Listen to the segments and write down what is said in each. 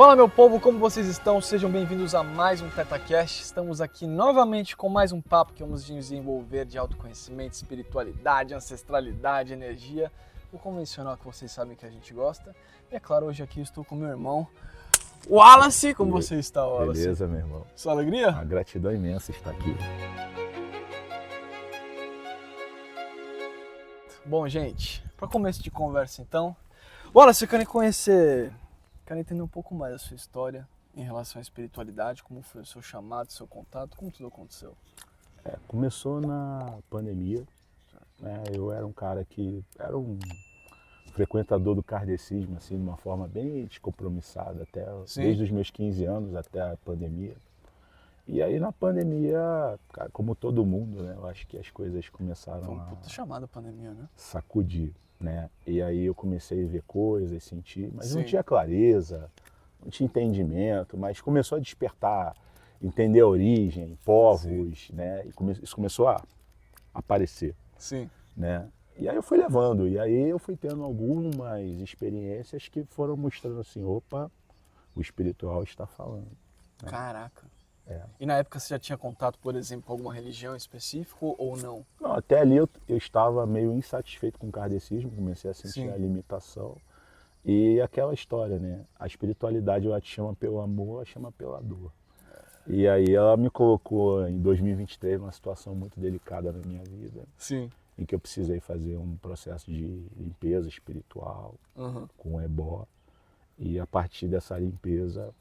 Fala meu povo, como vocês estão? Sejam bem-vindos a mais um TetaCast. Estamos aqui novamente com mais um papo que vamos desenvolver de autoconhecimento, espiritualidade, ancestralidade, energia, o convencional que vocês sabem que a gente gosta. E é claro, hoje aqui estou com meu irmão Wallace. Como você está, Wallace? Beleza, meu irmão. Sua alegria? A gratidão imensa estar aqui. Bom, gente, para começo de conversa então, Wallace, eu quero conhecer, quero entender um pouco mais da sua história em relação à espiritualidade, como foi o seu chamado, seu contato, como tudo aconteceu. Começou na pandemia, né? Eu era um cara que era um frequentador do kardecismo, assim, de uma forma bem descompromissada, desde os meus 15 anos até a pandemia. E aí na pandemia, cara, como todo mundo, né, eu acho que as coisas começaram Foi uma puta chamada a pandemia, né? sacudir, né? E aí eu comecei a ver coisas, sentir, mas não Sim. tinha clareza, não tinha entendimento, mas começou a despertar, entender a origem, povos, né? E isso começou a aparecer, Sim. né? E aí eu fui levando, e aí eu fui tendo algumas experiências que foram mostrando assim, opa, o espiritual está falando. Caraca. É. E na época você já tinha contato, por exemplo, com alguma religião específica ou não? Não, até ali eu estava meio insatisfeito com o kardecismo, comecei a sentir Sim. a limitação. E aquela história, né? A espiritualidade ela te chama pelo amor, ela chama pela dor. E aí ela me colocou em 2023 numa situação muito delicada na minha vida, Sim. em que eu precisei fazer um processo de limpeza espiritual com o ebó. E a partir dessa limpeza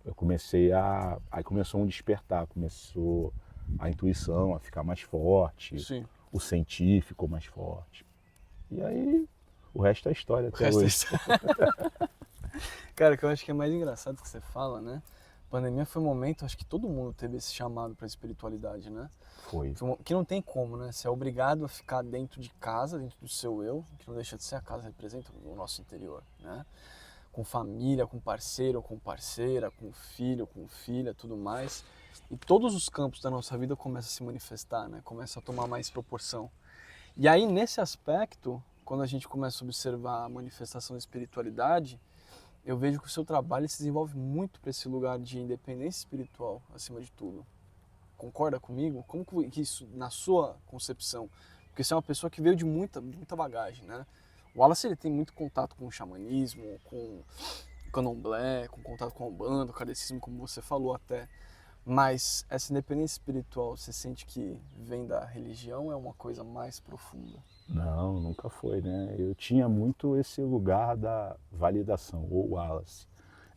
eu aí começou um despertar, começou a intuição a ficar mais forte, Sim. o sentir ficou mais forte. E aí o resto é história até Resto é hoje. Cara, o que eu acho que é mais engraçado que você fala, né? A pandemia foi um momento, acho que todo mundo teve esse chamado pra espiritualidade, né? Foi. Que não tem como, né? Você é obrigado a ficar dentro de casa, dentro do seu eu, que não deixa de ser a casa, representa o nosso interior, né? Com família, com parceiro, com parceira, com filho, com filha, tudo mais. E todos os campos da nossa vida começam a se manifestar, né? Começam a tomar mais proporção. E aí, nesse aspecto, quando a gente começa a observar a manifestação da espiritualidade, eu vejo que o seu trabalho se desenvolve muito para esse lugar de independência espiritual, acima de tudo. Concorda comigo? Como que isso, na sua concepção? Porque você é uma pessoa que veio de muita bagagem, né? O Wallace, ele tem muito contato com o xamanismo, com o candomblé, com contato com a Umbanda, o kardecismo, como você falou até. Mas essa independência espiritual, você sente que vem da religião ou é uma coisa mais profunda? Não, nunca foi, né? Eu tinha muito esse lugar da validação, ou Wallace.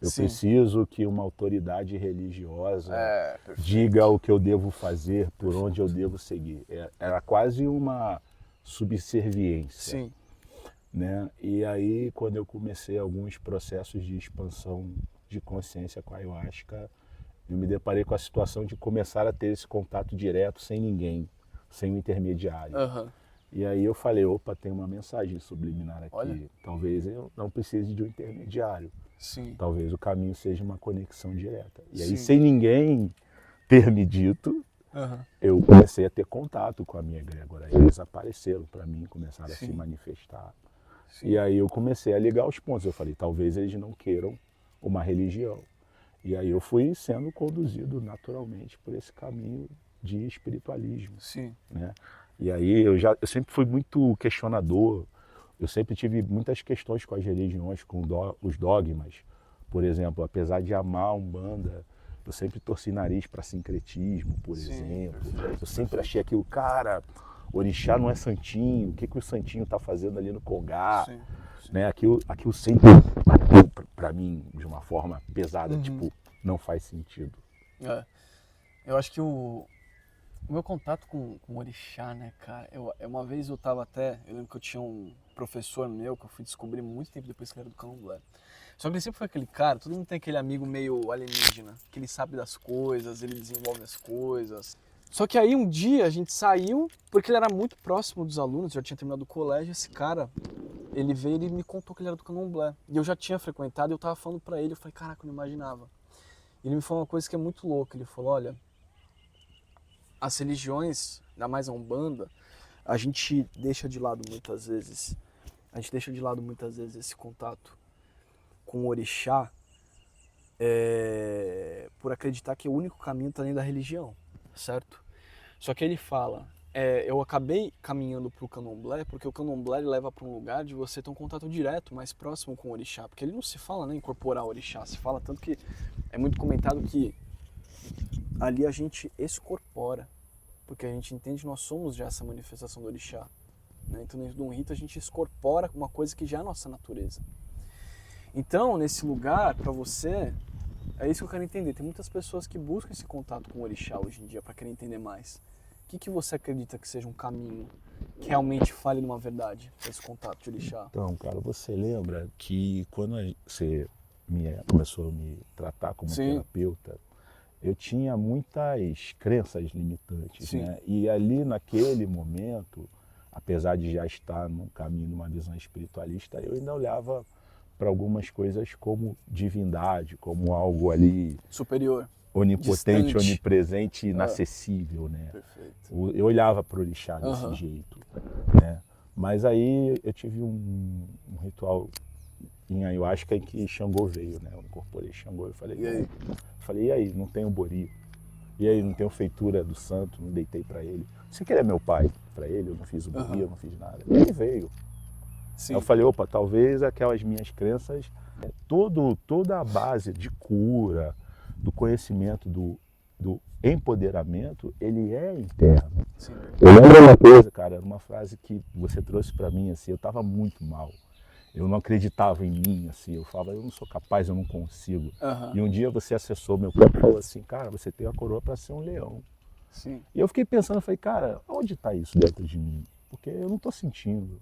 Eu Sim. preciso que uma autoridade religiosa Perfeito. diga o que eu devo fazer, por onde eu devo seguir. Era quase uma subserviência, Sim. né? E aí, quando eu comecei alguns processos de expansão de consciência com a Ayahuasca, eu me deparei com a situação de começar a ter esse contato direto, sem ninguém, sem um intermediário. E aí eu falei, opa, tem uma mensagem subliminar aqui. Olha. Talvez eu não precise de um intermediário. Sim. Talvez o caminho seja uma conexão direta. E aí, Sim. sem ninguém ter me dito, eu comecei a ter contato com a minha egrégora. Eles apareceram para mim, começaram a se manifestar. Sim. E aí eu comecei a ligar os pontos. Eu falei, talvez eles não queiram uma religião. E aí eu fui sendo conduzido naturalmente por esse caminho de espiritualismo. Sim. Né? E aí eu sempre fui muito questionador, eu sempre tive muitas questões com as religiões, com os dogmas. Por exemplo, apesar de amar a Umbanda, eu sempre torci nariz para sincretismo, por exemplo. Eu sempre achei aquilo, cara, orixá não é santinho, o que o santinho está fazendo ali no Kogá? Né? Aquilo sempre bateu para mim de uma forma pesada, tipo, não faz sentido. Eu acho que o meu contato com o orixá, né, cara, uma vez eu lembro que eu tinha um professor meu que eu fui descobrir muito tempo depois que ele era do candomblé. Só que ele sempre foi aquele cara, todo mundo tem aquele amigo meio alienígena, que ele sabe das coisas, ele desenvolve as coisas. Só que aí um dia a gente saiu, porque ele era muito próximo dos alunos, já tinha terminado o colégio, esse cara, ele veio e me contou que ele era do candomblé. E eu já tinha frequentado e eu tava falando pra ele, eu falei, caraca, eu não imaginava. E ele me falou uma coisa que é muito louca, ele falou, olha, as religiões, ainda mais a Umbanda, a gente deixa de lado muitas vezes esse contato com o orixá, por acreditar que o único caminho está dentro da religião, certo? Só que ele fala, eu acabei caminhando para o candomblé porque o candomblé ele leva para um lugar de você ter um contato direto, mais próximo com o orixá, porque ele não se fala, né, incorporar o orixá, se fala tanto que é muito comentado que ali a gente excorpora, porque a gente entende que nós somos já essa manifestação do orixá, né? Então dentro de um rito a gente excorpora uma coisa que já é a nossa natureza. Então nesse lugar, para você, é isso que eu quero entender, tem muitas pessoas que buscam esse contato com o orixá hoje em dia para querer entender mais. O que você acredita que seja um caminho que realmente fale numa verdade, esse contato de orixá? Então, cara, você lembra que quando você começou a me tratar como Sim. terapeuta, eu tinha muitas crenças limitantes, Sim. né? E ali naquele momento, apesar de já estar num caminho, numa visão espiritualista, eu ainda olhava para algumas coisas como divindade, como algo ali Superior. onipotente, Distante. Onipresente, inacessível, né? Perfeito. Eu olhava para o orixá desse jeito, né? Mas aí eu tive um ritual em ayahuasca em que Xangô veio, né? Eu incorporei Xangô e falei, e aí, não tenho bori? E aí, não tenho feitura do santo, não deitei para ele. Você que ele é meu pai? Para ele, eu não fiz o bori, eu não fiz nada. E ele veio. Aí eu falei, opa, talvez aquelas minhas crenças, toda a base de cura, do conhecimento, do empoderamento, ele é interno. Sim. Eu lembro uma coisa, cara, uma frase que você trouxe para mim, assim, eu estava muito mal. Eu não acreditava em mim, assim, eu falava, eu não sou capaz, eu não consigo. E um dia você acessou meu corpo e falou assim, cara, você tem a coroa para ser um leão. Sim. E eu fiquei pensando, falei, cara, onde está isso dentro de mim? Porque eu não estou sentindo.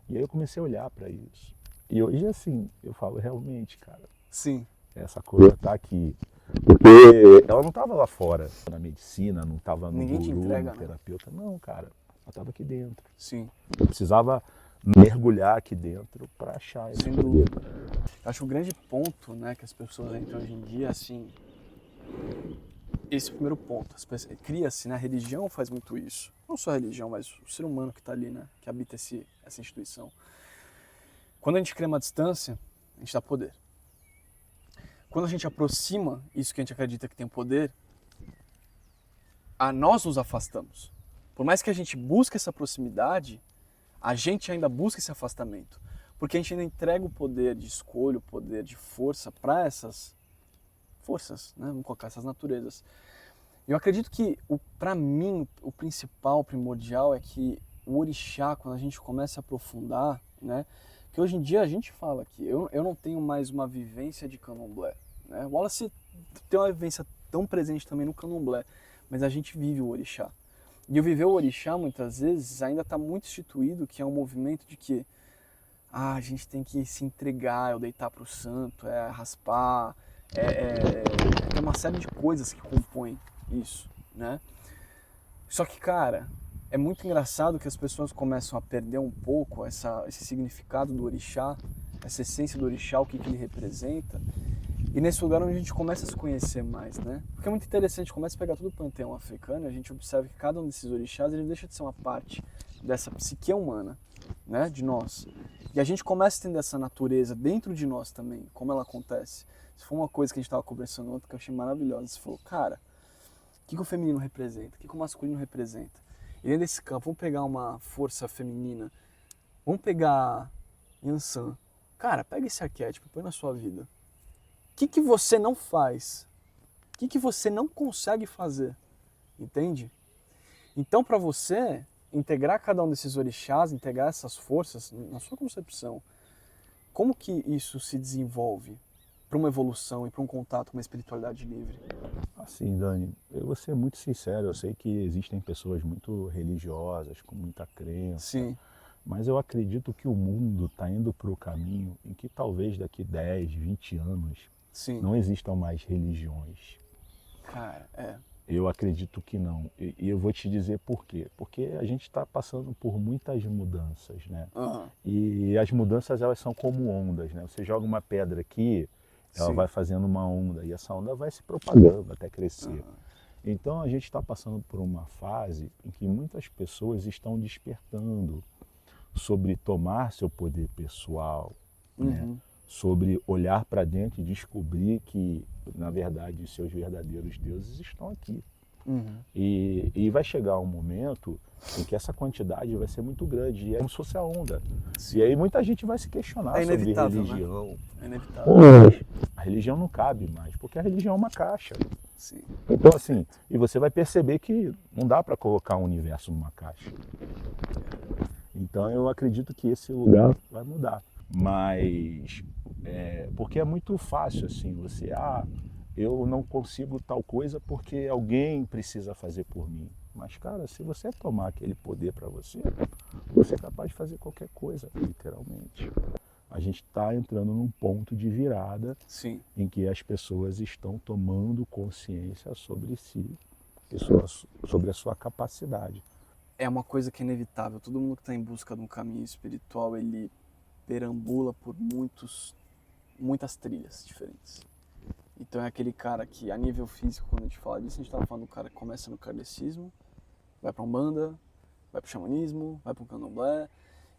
E aí eu comecei a olhar para isso. E hoje, assim, eu falo, realmente, cara, sim, essa coroa está aqui. Porque ela não estava lá fora, na medicina, não estava no ninguém te guru, entrega, no né? terapeuta. Não, cara, ela estava aqui dentro. Sim. Eu precisava mergulhar aqui dentro para achar. Sem dúvida. Acho que o grande ponto, né, que as pessoas entram hoje em dia, assim, esse é o primeiro ponto. Cria-se, né, a religião faz muito isso. Não só a religião, mas o ser humano que está ali, né, que habita essa instituição. Quando a gente cria uma distância, a gente dá poder. Quando a gente aproxima isso que a gente acredita que tem poder, nós nos afastamos. Por mais que a gente busque essa proximidade, a gente ainda busca esse afastamento. Porque a gente ainda entrega o poder de escolha, o poder de força para essas forças, né? Vamos colocar essas naturezas. Eu acredito que, para mim, o principal, primordial é que o orixá, quando a gente começa a aprofundar, né? Que hoje em dia a gente fala que eu não tenho mais uma vivência de candomblé, né? O Wallace tem uma vivência tão presente também no candomblé, mas a gente vive o orixá. E o viver o orixá, muitas vezes, ainda está muito instituído, que é um movimento de que a gente tem que se entregar, é deitar para o santo, é raspar, tem uma série de coisas que compõem isso, né? Só que, cara, é muito engraçado que as pessoas começam a perder um pouco esse significado do orixá, essa essência do orixá, o que ele representa. E nesse lugar onde a gente começa a se conhecer mais, né? Porque é muito interessante, a gente começa a pegar todo o panteão africano e a gente observa que cada um desses orixás, ele deixa de ser uma parte dessa psique humana, né? De nós. E a gente começa a entender essa natureza dentro de nós também, como ela acontece. Isso foi uma coisa que a gente estava conversando ontem que eu achei maravilhosa. Você falou, cara, o que o feminino representa? O que o masculino representa? E dentro desse campo, vamos pegar uma força feminina, vamos pegar Yansan. Cara, pega esse arquétipo e põe na sua vida. O que você não faz? O que você não consegue fazer? Entende? Então, para você integrar cada um desses orixás, integrar essas forças na sua concepção, como que isso se desenvolve para uma evolução e para um contato com uma espiritualidade livre? Assim, Dani, eu vou ser muito sincero, eu sei que existem pessoas muito religiosas, com muita crença. Sim. Mas eu acredito que o mundo está indo para o caminho em que talvez daqui 10, 20 anos Sim. não existam mais religiões. Cara, Eu acredito que não. E eu vou te dizer por quê. Porque a gente está passando por muitas mudanças, né? E as mudanças, elas são como ondas, né? Você joga uma pedra aqui, ela vai fazendo uma onda, e essa onda vai se propagando até crescer. Então a gente está passando por uma fase em que muitas pessoas estão despertando sobre tomar seu poder pessoal, né? sobre olhar para dentro e descobrir que, na verdade, os seus verdadeiros deuses estão aqui. E vai chegar um momento em que essa quantidade vai ser muito grande, e é como se fosse a onda. Sim. E aí muita gente vai se questionar É sobre inevitável, né? religião. É inevitável. A religião não cabe mais, porque a religião é uma caixa. Sim. Então, assim, e você vai perceber que não dá para colocar um universo numa caixa. Então, eu acredito que esse lugar vai mudar. Mas, porque é muito fácil, assim, você, eu não consigo tal coisa porque alguém precisa fazer por mim. Mas, cara, se você tomar aquele poder para você, você é capaz de fazer qualquer coisa, literalmente. A gente está entrando num ponto de virada. Sim. Em que as pessoas estão tomando consciência sobre si e sobre a sua capacidade. É uma coisa que é inevitável. Todo mundo que está em busca de um caminho espiritual, ele perambula por muitas trilhas diferentes. Então é aquele cara que, a nível físico, quando a gente fala disso, a gente estava falando do cara que começa no kardecismo, vai para Umbanda, vai para o xamanismo, vai para o candomblé,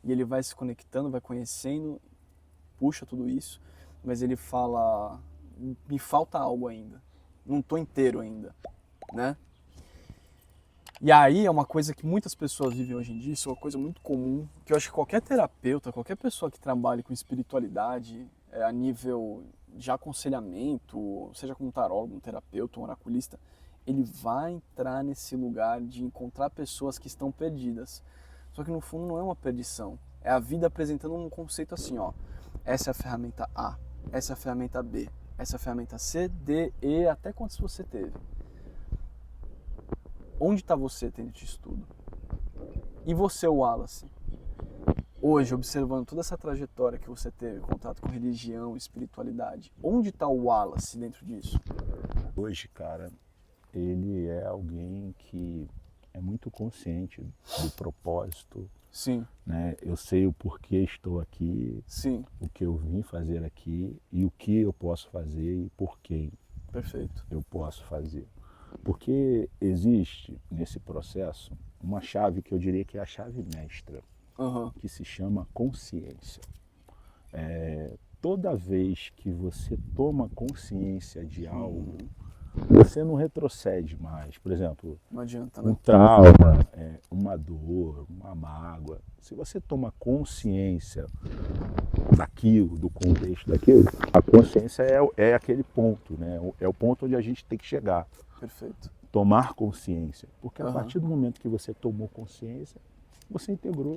e ele vai se conectando, vai conhecendo, puxa tudo isso, mas ele fala, me falta algo ainda, não estou inteiro ainda, né? E aí é uma coisa que muitas pessoas vivem hoje em dia, isso é uma coisa muito comum, que eu acho que qualquer terapeuta, qualquer pessoa que trabalhe com espiritualidade, a nível de aconselhamento, seja como um tarólogo, um terapeuta, um oraculista, ele vai entrar nesse lugar de encontrar pessoas que estão perdidas. Só que no fundo não é uma perdição, é a vida apresentando um conceito assim, ó, essa é a ferramenta A, essa é a ferramenta B, essa é a ferramenta C, D, E, até quantos você teve. Onde está você tendo isso tudo? E você, Wallace? Hoje, observando toda essa trajetória que você teve, contato com religião, espiritualidade, onde está o Wallace dentro disso? Hoje, cara, ele é alguém que é muito consciente do propósito. Sim. Né? Eu sei o porquê estou aqui, Sim. o que eu vim fazer aqui e o que eu posso fazer e por quem Perfeito. eu posso fazer. Porque existe nesse processo uma chave que eu diria que é a chave mestra, que se chama consciência. Toda vez que você toma consciência de algo, você não retrocede mais. Por exemplo, não adianta, né? Um trauma, uma dor, uma mágoa. Se você toma consciência daquilo, do contexto daquilo, a consciência é aquele ponto, né? É o ponto onde a gente tem que chegar. Perfeito. Tomar consciência. Porque a partir do momento que você tomou consciência, você integrou.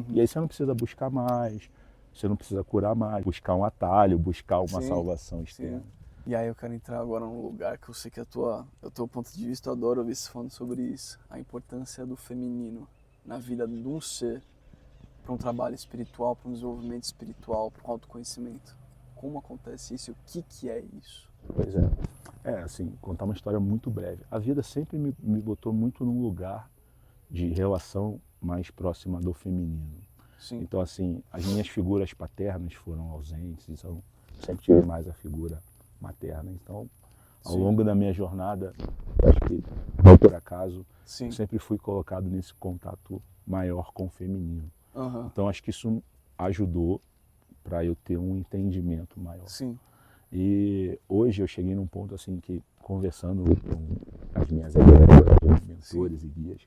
E aí você não precisa buscar mais, você não precisa curar mais, buscar um atalho, buscar uma salvação externa. Sim. E aí eu quero entrar agora num lugar que eu sei que é o teu ponto de vista, eu adoro ouvir você falando sobre isso. A importância do feminino na vida de um ser, para um trabalho espiritual, para um desenvolvimento espiritual, para um autoconhecimento. Como acontece isso e o que é isso? Pois é. Assim, contar uma história muito breve. A vida sempre me botou muito num lugar de relação mais próxima do feminino. Sim. Então, assim, as minhas figuras paternas foram ausentes, então sempre tive mais a figura materna. Então, ao longo da minha jornada, acho que, não por acaso, eu sempre fui colocado nesse contato maior com o feminino. Então, acho que isso ajudou para eu ter um entendimento maior. Sim. E hoje eu cheguei num ponto assim que, conversando com as minhas mentores e guias,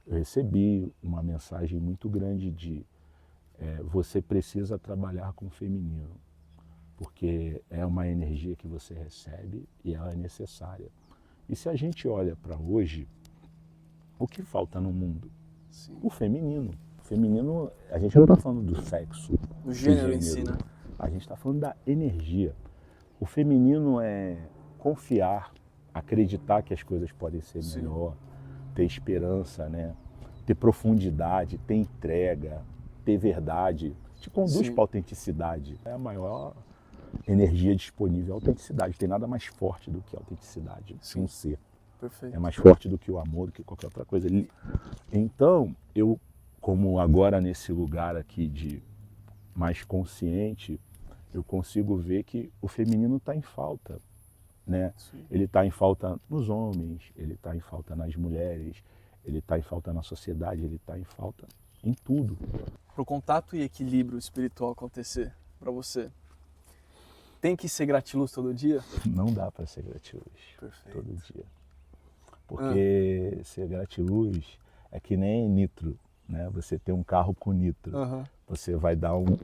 eu recebi uma mensagem muito grande de você precisa trabalhar com o feminino, porque é uma energia que você recebe e ela é necessária. E se a gente olha para hoje, o que falta no mundo? Sim. O feminino. O feminino, a gente não está falando do sexo, do gênero em si, né? A gente está falando da energia. O feminino é confiar, acreditar que as coisas podem ser melhor, ter esperança, né? Ter profundidade, ter entrega, ter verdade. Te conduz para a autenticidade. É a maior energia disponível, a autenticidade. Não tem nada mais forte do que a autenticidade, de um ser. Perfeito. É mais forte do que o amor, do que qualquer outra coisa. Então, eu, como agora nesse lugar aqui de mais consciente, eu consigo ver que o feminino está em falta, né? Ele está em falta nos homens, ele está em falta nas mulheres, ele está em falta na sociedade, ele está em falta em tudo. Para o contato e equilíbrio espiritual acontecer para você, Tem que ser gratiluz todo dia? Não dá para ser gratiluz Perfeito. todo dia. Porque ser gratiluz é que nem nitro, né? Você tem um carro com nitro. Você vai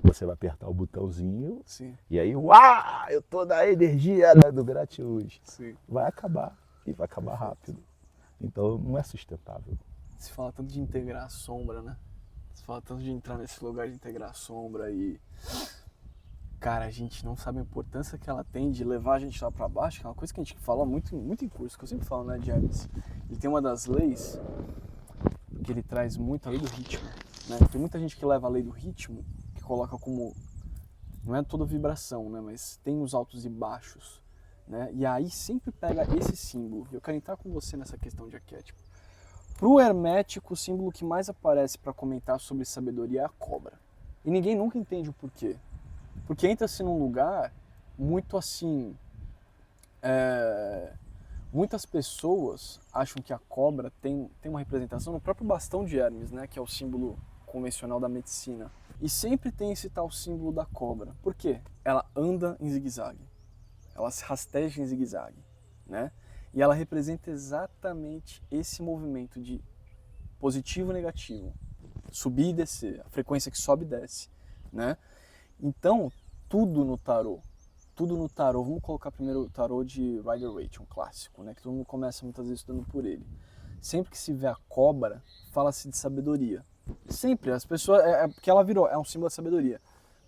você vai apertar o botãozinho. Sim. E aí, uau, eu tô na energia, né, do gratiluz. Sim. Vai acabar e vai acabar rápido. Então não é sustentável. Se fala tanto de integrar a sombra, né? Se fala tanto de entrar nesse lugar de integrar a sombra e... Cara, a gente não sabe a importância que ela tem de levar a gente lá pra baixo, que é uma coisa que a gente fala muito em curso, que eu sempre falo, né, de Hermes. Ele tem uma das leis que ele traz muito, a lei do ritmo, né? Tem muita gente que leva a lei do ritmo, que coloca como... Não é toda vibração, né? Mas tem os altos e baixos, né? E aí sempre pega esse símbolo. Eu quero entrar com você nessa questão de arquétipo. Pro hermético, o símbolo que mais aparece para comentar sobre sabedoria é a cobra. E ninguém nunca entende o porquê. Porque entra-se num lugar muito assim... Muitas pessoas acham que a cobra tem uma representação no próprio bastão de Hermes, né? Que é o símbolo convencional da medicina. E sempre tem esse tal símbolo da cobra. Por quê? Ela anda em zigue-zague. Ela se rasteja em zigue-zague, né? E ela representa exatamente esse movimento de positivo e negativo. Subir e descer, a frequência que sobe e desce, né? Então, tudo no tarô, vamos colocar primeiro o tarô de Rider-Waite, um clássico, né? Que todo mundo começa muitas vezes estudando por ele. Sempre que se vê a cobra, fala-se de sabedoria. Sempre, as pessoas, porque ela virou, é um símbolo da sabedoria.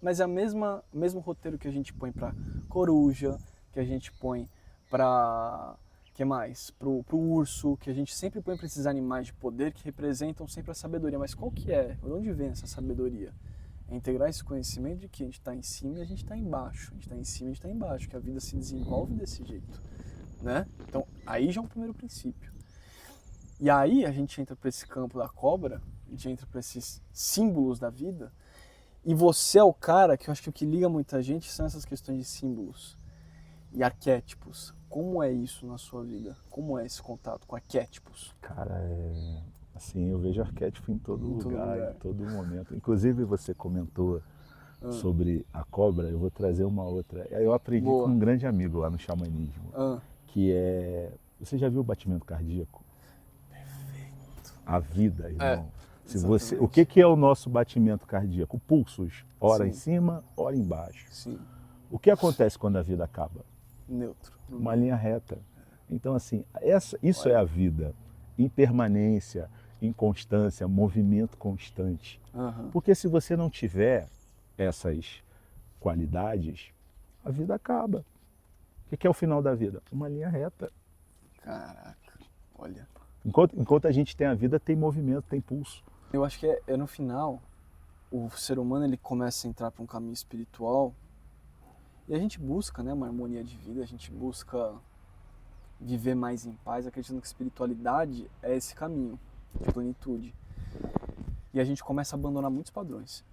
Mas é o mesmo roteiro que a gente põe pra coruja, que a gente põe pra... que mais? Pro urso, que a gente sempre põe para esses animais de poder que representam sempre a sabedoria. Mas qual que é? De onde vem essa sabedoria? É integrar esse conhecimento de que a gente está em cima e a gente está embaixo. A gente está em cima e a gente está embaixo, que a vida se desenvolve desse jeito, né? Então, aí já é um primeiro princípio. E aí a gente entra para esse campo da cobra, a gente entra para esses símbolos da vida, e você é o cara que eu acho que o que liga muita gente são essas questões de símbolos e arquétipos. Como é isso na sua vida? Como é esse contato com arquétipos? Cara, assim, eu vejo arquétipo em todo lugar, em todo momento. Inclusive você comentou sobre a cobra, eu vou trazer uma outra. Eu aprendi com um grande amigo lá no xamanismo, que é... Você já viu o batimento cardíaco? Perfeito. A vida, irmão. O que é o nosso batimento cardíaco? Pulsos, ora em cima, ora embaixo. Sim. O que acontece quando a vida acaba? Neutro. Uma linha reta. Então, assim, isso é a vida. Impermanência, inconstância, movimento constante. Porque se você não tiver essas qualidades, a vida acaba. O que é o final da vida? Uma linha reta. Caraca, olha. Enquanto a gente tem a vida, tem movimento, tem pulso. Eu acho que é no final, o ser humano ele começa a entrar para um caminho espiritual e a gente busca, né, uma harmonia de vida, a gente busca viver mais em paz, acreditando que espiritualidade é esse caminho de plenitude. E a gente começa a abandonar muitos padrões.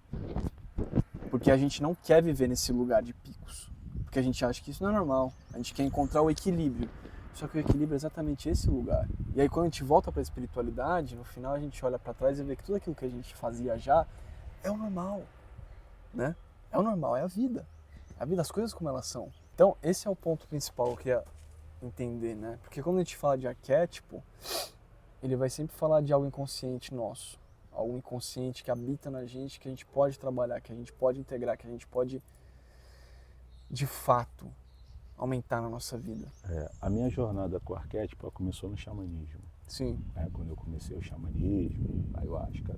Porque a gente não quer viver nesse lugar de picos. Porque a gente acha que isso não é normal. A gente quer encontrar o equilíbrio. Só que o equilíbrio é exatamente esse lugar. E aí quando a gente volta para a espiritualidade, no final a gente olha para trás e vê que tudo aquilo que a gente fazia já é o normal, né? É o normal, é a vida. É a vida, as coisas como elas são. Então esse é o ponto principal que eu queria entender, né? Porque quando a gente fala de arquétipo, ele vai sempre falar de algo inconsciente nosso. Algo inconsciente que habita na gente, que a gente pode trabalhar, que a gente pode integrar, que a gente pode, de fato, aumentar na nossa vida. A minha jornada com o arquétipo começou no xamanismo. Sim. Quando eu comecei o xamanismo, a ayahuasca.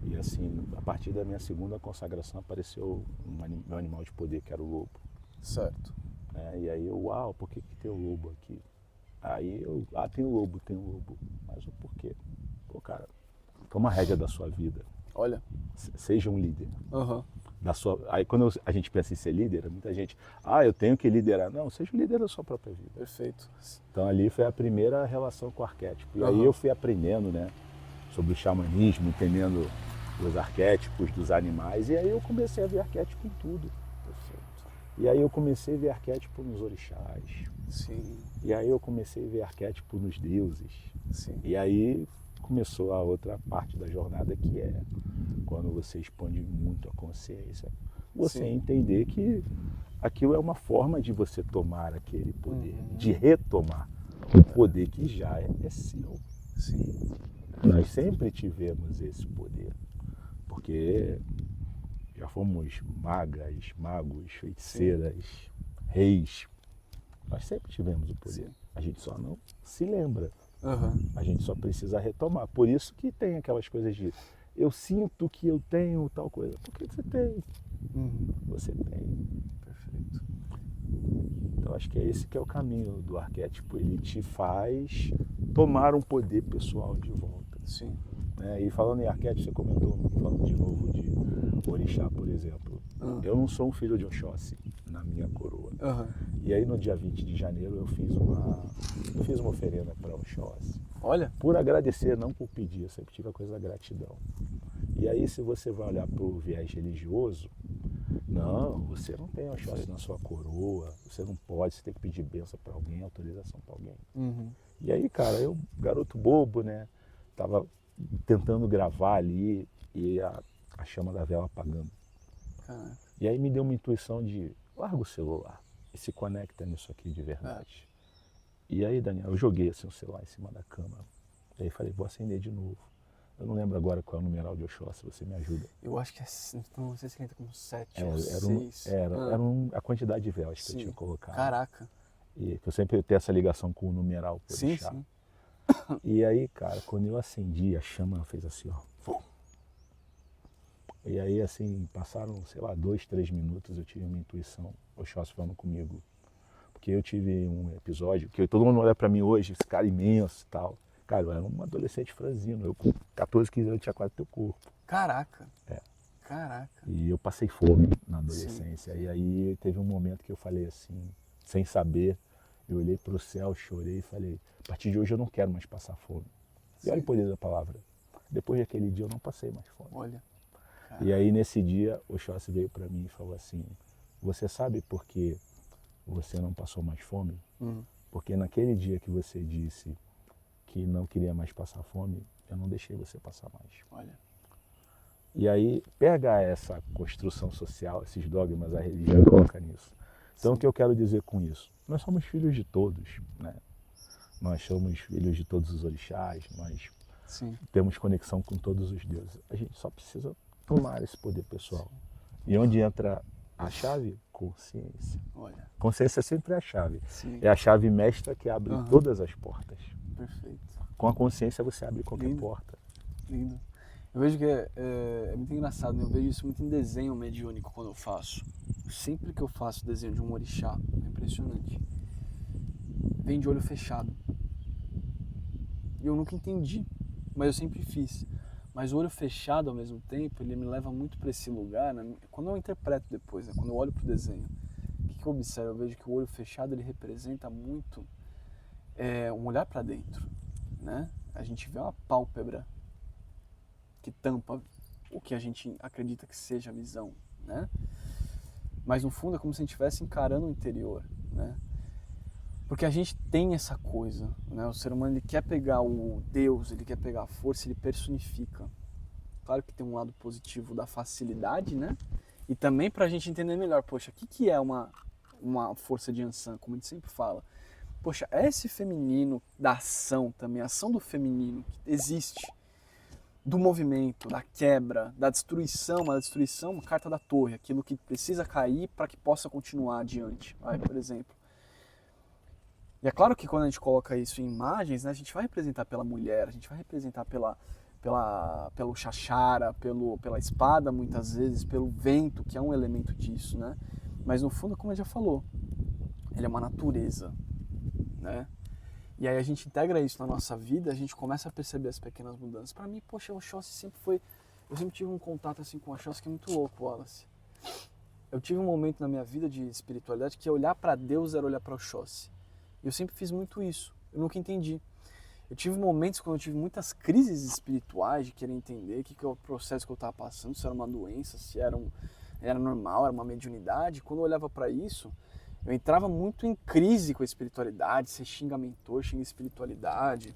E assim, a partir da minha segunda consagração apareceu meu animal de poder, que era o lobo. Certo. E aí eu, uau, por que tem o lobo aqui? Aí eu, tem o lobo. Mas o porquê? Pô, cara, toma a rédea da sua vida. Olha. Seja um líder. Aí quando a gente pensa em ser líder, muita gente, eu tenho que liderar. Não, seja o líder da sua própria vida. Perfeito. Então ali foi a primeira relação com o arquétipo. E aí eu fui aprendendo, né, sobre o xamanismo, entendendo os arquétipos dos animais. E aí eu comecei a ver arquétipo em tudo. Perfeito. E aí eu comecei a ver arquétipo nos orixás. Sim. E aí eu comecei a ver arquétipo nos deuses. Sim. E aí começou a outra parte da jornada, que é quando você expande muito a consciência. você Sim. entender que aquilo é uma forma de você tomar aquele poder, de retomar o poder que já é seu. Sim. Nós sempre tivemos esse poder, porque já fomos magas, magos, feiticeiras, reis. Nós sempre tivemos o poder. Sim. A gente só não se lembra. Aham. A gente só precisa retomar. Por isso que tem aquelas coisas de eu sinto que eu tenho tal coisa. Porque você tem. Você tem. Perfeito. Então acho que é esse que é o caminho do arquétipo. Ele te faz tomar um poder pessoal de volta. Sim. E falando em arquétipo, você comentou, falando de novo de orixá, por exemplo. Eu não sou um filho de Oxóssi na minha coroa. E aí no dia 20 de janeiro eu fiz uma oferenda para Oxóssi. Olha. Por agradecer, não por pedir, eu sempre tive a coisa da gratidão. E aí se você vai olhar para o viés religioso, não, você não tem Oxóssi na sua coroa, você não pode, você tem que pedir bênção para alguém, autorização para alguém. E aí, cara, eu, garoto bobo, né, tava tentando gravar ali e a chama da vela apagando. Caraca. E aí me deu uma intuição de larga o celular e se conecta nisso aqui de verdade. E aí, Daniel, eu joguei assim o celular em cima da cama. E aí falei, vou acender de novo. Eu não lembro agora qual é o numeral de Oxóssi, você me ajuda. Eu acho que não sei se ele entra com 7 ou Era 6. a quantidade de velas que eu tinha colocado. Caraca. E que eu sempre tenho essa ligação com o numeral por orixá. Sim. E aí, cara, quando eu acendi, a chama fez assim, ó. Vum. E aí, assim, passaram, sei lá, 2, 3 minutos, eu tive uma intuição, Oxóssi falando comigo. Porque eu tive um episódio, que todo mundo olha pra mim hoje, esse cara imenso e tal. Cara, eu era um adolescente franzino, eu com 14, 15 anos tinha quase teu corpo. Caraca. É. Caraca. E eu passei fome na adolescência. Sim. E aí teve um momento que eu falei assim, sem saber, eu olhei pro céu, chorei e falei, a partir de hoje eu não quero mais passar fome. E olha o poder da palavra. Depois daquele dia eu não passei mais fome. Olha. Caraca. E aí nesse dia o Oxóssi veio para mim e falou assim, você sabe por que você não passou mais fome? Porque naquele dia que você disse que não queria mais passar fome, eu não deixei você passar mais. Olha. E aí pega essa construção social, esses dogmas, a religião e coloca nisso. Então o que eu quero dizer com isso? Nós somos filhos de todos, né? Nós somos filhos de todos os orixás, nós temos conexão com todos os deuses. A gente só precisa tomar esse poder pessoal. E onde entra a chave? Consciência. Olha. Consciência sempre é a chave. Sim. É a chave mestra que abre todas as portas. Perfeito. Com a consciência você abre qualquer Lindo. porta. Lindo. Eu vejo que é muito engraçado, né? Eu vejo isso muito em desenho mediúnico quando eu faço. Sempre que eu faço desenho de um orixá, é impressionante. Vem de olho fechado. E eu nunca entendi, mas eu sempre fiz. Mas o olho fechado ao mesmo tempo, ele me leva muito para esse lugar, né? Quando eu interpreto depois, né? Quando eu olho para o desenho, o que eu observo? Eu vejo que o olho fechado, ele representa muito um olhar para dentro, né? A gente vê uma pálpebra que tampa o que a gente acredita que seja a visão, né? Mas no fundo é como se a gente estivesse encarando o interior, né? Porque a gente tem essa coisa, né? O ser humano, ele quer pegar o Deus, ele quer pegar a força, ele personifica. Claro que tem um lado positivo da facilidade, né? E também pra gente entender melhor, poxa, o que é uma força de Yansan, como a gente sempre fala? Poxa, é esse feminino da ação também, a ação do feminino que existe, do movimento, da quebra, da destruição, uma carta da torre, aquilo que precisa cair para que possa continuar adiante, por exemplo. E é claro que quando a gente coloca isso em imagens, né, a gente vai representar pela mulher, a gente vai representar pelo xaxara, pela espada muitas vezes, pelo vento, que é um elemento disso, né? Mas no fundo, como a gente já falou, ele é uma natureza, né? E aí a gente integra isso na nossa vida, a gente começa a perceber as pequenas mudanças. Para mim, poxa, o Oxóssi sempre foi... Eu sempre tive um contato assim com o Oxóssi que é muito louco, Wallace. Eu tive um momento na minha vida de espiritualidade que olhar para Deus era olhar para o Oxóssi. Eu sempre fiz muito isso, eu nunca entendi. Eu tive momentos quando eu tive muitas crises espirituais de querer entender o que é o processo que eu estava passando, se era uma doença, se era normal, era uma mediunidade. Quando eu olhava para isso, eu entrava muito em crise com a espiritualidade, você xinga mentor, xinga espiritualidade,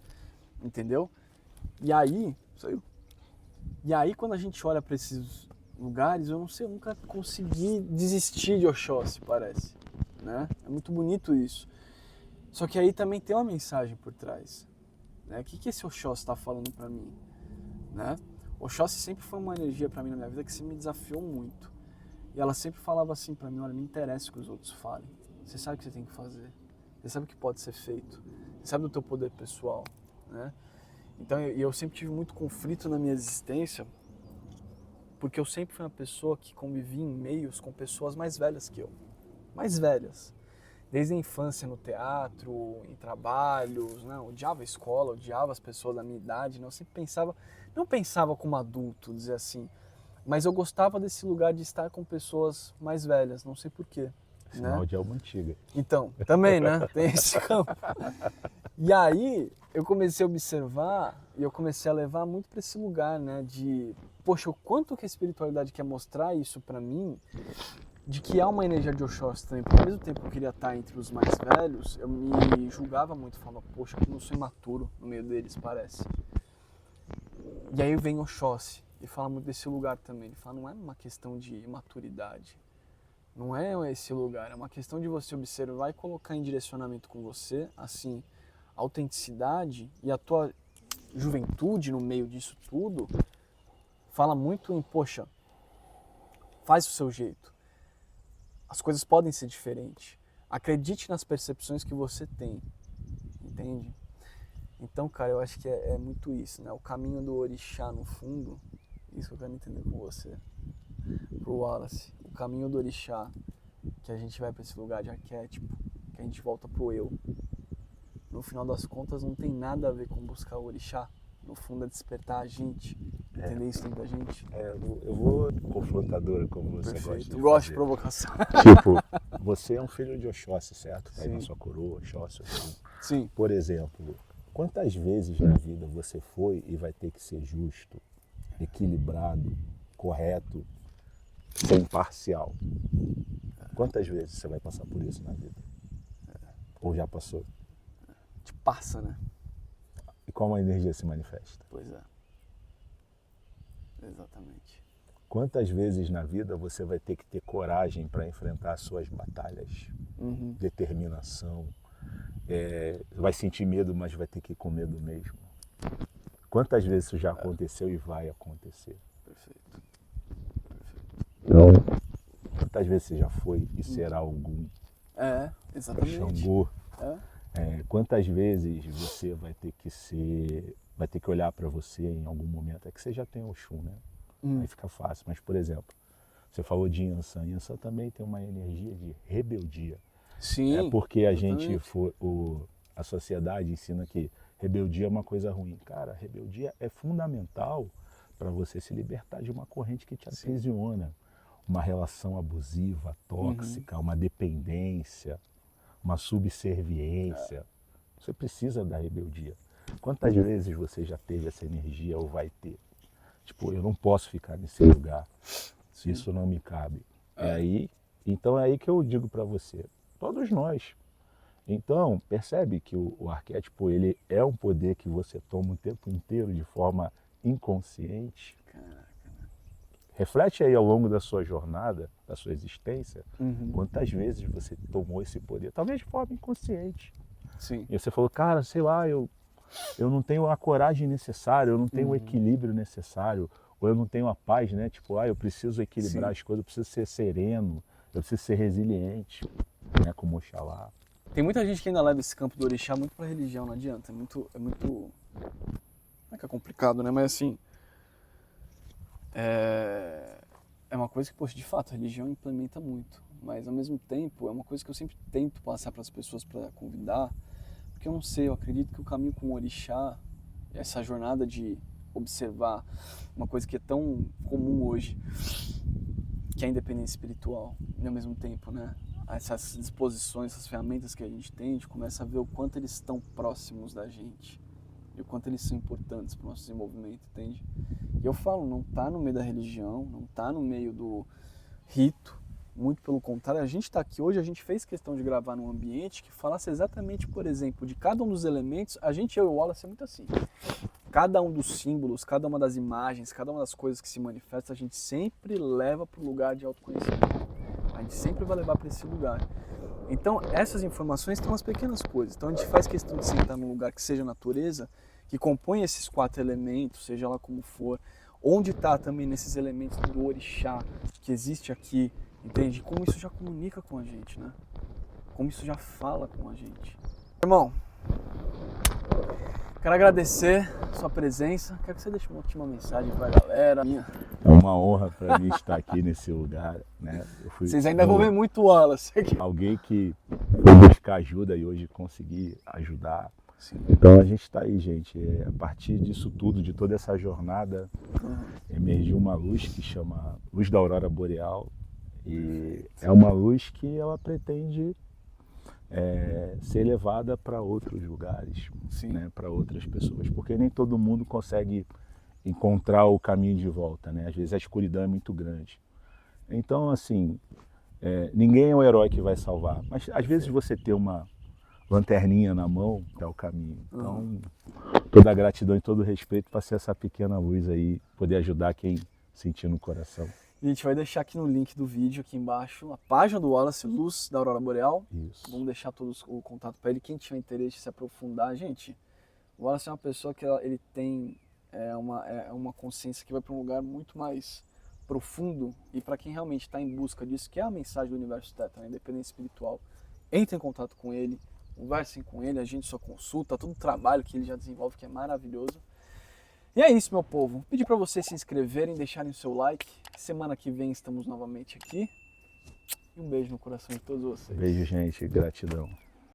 entendeu? E aí, saiu. E aí quando a gente olha para esses lugares, eu não sei, eu nunca consegui desistir de Oxóssi, parece, né? É muito bonito isso. Só que aí também tem uma mensagem por trás, né? O que esse Oxóssi está falando para mim, né? Oxóssi sempre foi uma energia para mim na minha vida que se me desafiou muito. E ela sempre falava assim para mim, olha, não interessa o que os outros falem. Você sabe o que você tem que fazer. Você sabe o que pode ser feito. Você sabe do teu poder pessoal, né? Então eu sempre tive muito conflito na minha existência, porque eu sempre fui uma pessoa que convivia em meios com pessoas mais velhas que eu. Mais velhas. Desde a infância no teatro, em trabalhos, né? Eu odiava a escola, odiava as pessoas da minha idade, né? Eu sempre pensava, não pensava como adulto, dizer assim, mas eu gostava desse lugar de estar com pessoas mais velhas, não sei porquê. Sinal né? de alma antiga. Então, também, né? Tem esse campo. E aí, eu comecei a observar e eu comecei a levar muito para esse lugar, né? De, poxa, o quanto que a espiritualidade quer mostrar isso para mim, de que há uma energia de Oxóssi também. Porque ao mesmo tempo que eu queria estar entre os mais velhos, eu me julgava muito, falava, poxa, como eu sou imaturo no meio deles, parece. E aí vem Oxóssi e fala muito desse lugar também. Ele fala, não é uma questão de imaturidade. Não é esse lugar, é uma questão de você observar e colocar em direcionamento com você, assim, a autenticidade e a tua juventude no meio disso tudo, fala muito em, poxa, faz o seu jeito. As coisas podem ser diferentes. Acredite nas percepções que você tem, entende? Então, cara, eu acho que é muito isso, né? O caminho do orixá, no fundo, isso que eu quero entender com você, pro Wallace. O caminho do orixá, que a gente vai para esse lugar de arquétipo, que a gente volta pro eu. No final das contas, não tem nada a ver com buscar o orixá. No fundo, é despertar a gente. Entender isso dentro da gente. Eu vou confrontadora, como você Perfeito. gosta de Tu gosta fazer. de provocação. Tipo, você é um filho de Oxóssi, certo? Tá aí na sua coroa, Oxóssi. Sim. Por exemplo, quantas vezes na vida você foi e vai ter que ser justo, equilibrado, correto, ser imparcial? Quantas vezes você vai passar por isso na vida? Ou já passou? Te passa, né? E como a energia se manifesta? Pois é. Exatamente. Quantas vezes na vida você vai ter que ter coragem para enfrentar as suas batalhas? Determinação. Vai sentir medo, mas vai ter que ir com medo mesmo. Quantas vezes isso já aconteceu e vai acontecer? Perfeito. Então, quantas vezes você já foi e será algum? Exatamente. Xangô. Quantas vezes você vai ter que olhar para você em algum momento? É que você já tem o Oxum, né? Aí fica fácil. Mas, por exemplo, você falou de Yansan. Yansan também tem uma energia de rebeldia. Sim. É porque a sociedade ensina que rebeldia é uma coisa ruim. Cara, rebeldia é fundamental para você se libertar de uma corrente que te aprisiona. Uma relação abusiva, tóxica, uma dependência, uma subserviência. Você precisa da rebeldia. Quantas vezes você já teve essa energia ou vai ter? Tipo, eu não posso ficar nesse lugar. Isso não me cabe. Então é aí que eu digo para você. Todos nós. Então, percebe que o arquétipo, ele é um poder que você toma o tempo inteiro de forma inconsciente. Reflete aí ao longo da sua jornada, da sua existência, quantas vezes você tomou esse poder, talvez de forma inconsciente. Sim. E você falou, cara, sei lá, eu não tenho a coragem necessária, eu não tenho o equilíbrio necessário, ou eu não tenho a paz, né? Tipo, eu preciso equilibrar as coisas, eu preciso ser sereno, eu preciso ser resiliente, né? Como Oxalá. Tem muita gente que ainda leva esse campo do orixá muito pra religião, não adianta. É muito... Não é que é complicado, né? Mas assim... É uma coisa que, poxa, de fato, a religião implementa muito. Mas, ao mesmo tempo, é uma coisa que eu sempre tento passar para as pessoas para convidar. Porque eu não sei, eu acredito que o caminho com o orixá, essa jornada de observar uma coisa que é tão comum hoje, que é a independência espiritual. E, ao mesmo tempo, né? Essas disposições, essas ferramentas que a gente tem, a gente começa a ver o quanto eles estão próximos da gente. E o quanto eles são importantes para o nosso desenvolvimento, entende? E eu falo, não está no meio da religião, não está no meio do rito, muito pelo contrário, a gente está aqui hoje, a gente fez questão de gravar num ambiente que falasse exatamente, por exemplo, de cada um dos elementos, eu e o Wallace é muito assim. cada um dos símbolos, cada uma das imagens, cada uma das coisas que se manifesta, a gente sempre leva para o lugar de autoconhecimento. A gente sempre vai levar para esse lugar. Então, essas informações estão nas pequenas coisas. Então, a gente faz questão de sentar num lugar que seja natureza, que compõe esses 4 elementos, seja lá como for, onde está também nesses elementos do orixá que existe aqui, entende? Como isso já comunica com a gente, né? Como isso já fala com a gente. Irmão, quero agradecer a sua presença. Quero que você deixe uma última mensagem para a galera. É uma honra para mim estar aqui nesse lugar, né? Vocês ainda vão ver muito Wallace aqui. Alguém que foi buscar ajuda e hoje consegui ajudar. Sim. Então a gente está aí, gente. A partir disso tudo, de toda essa jornada, emergiu uma luz que chama Luz da Aurora Boreal. E é uma luz que ela pretende ser levada para outros lugares, né, para outras pessoas, porque nem todo mundo consegue encontrar o caminho de volta, né? Às vezes a escuridão é muito grande. Então, assim, ninguém é o herói que vai salvar, mas às vezes você ter uma lanterninha na mão é o caminho. Então, toda a gratidão e todo o respeito para ser essa pequena luz aí, poder ajudar quem sentir no coração. A gente vai deixar aqui no link do vídeo, aqui embaixo, a página do Wallace, Luz da Aurora Boreal. Isso. Vamos deixar todos o contato para ele. Quem tiver interesse em se aprofundar, gente, o Wallace é uma pessoa que ele tem uma consciência que vai para um lugar muito mais profundo. E para quem realmente está em busca disso, que é a mensagem do Universo Theta, a independência espiritual, entre em contato com ele, conversem com ele, agende sua consulta, todo o trabalho que ele já desenvolve, que é maravilhoso. E é isso, meu povo. Vou pedir para vocês se inscreverem, deixarem o seu like. Semana que vem estamos novamente aqui. E um beijo no coração de todos vocês. Beijo, gente. Gratidão.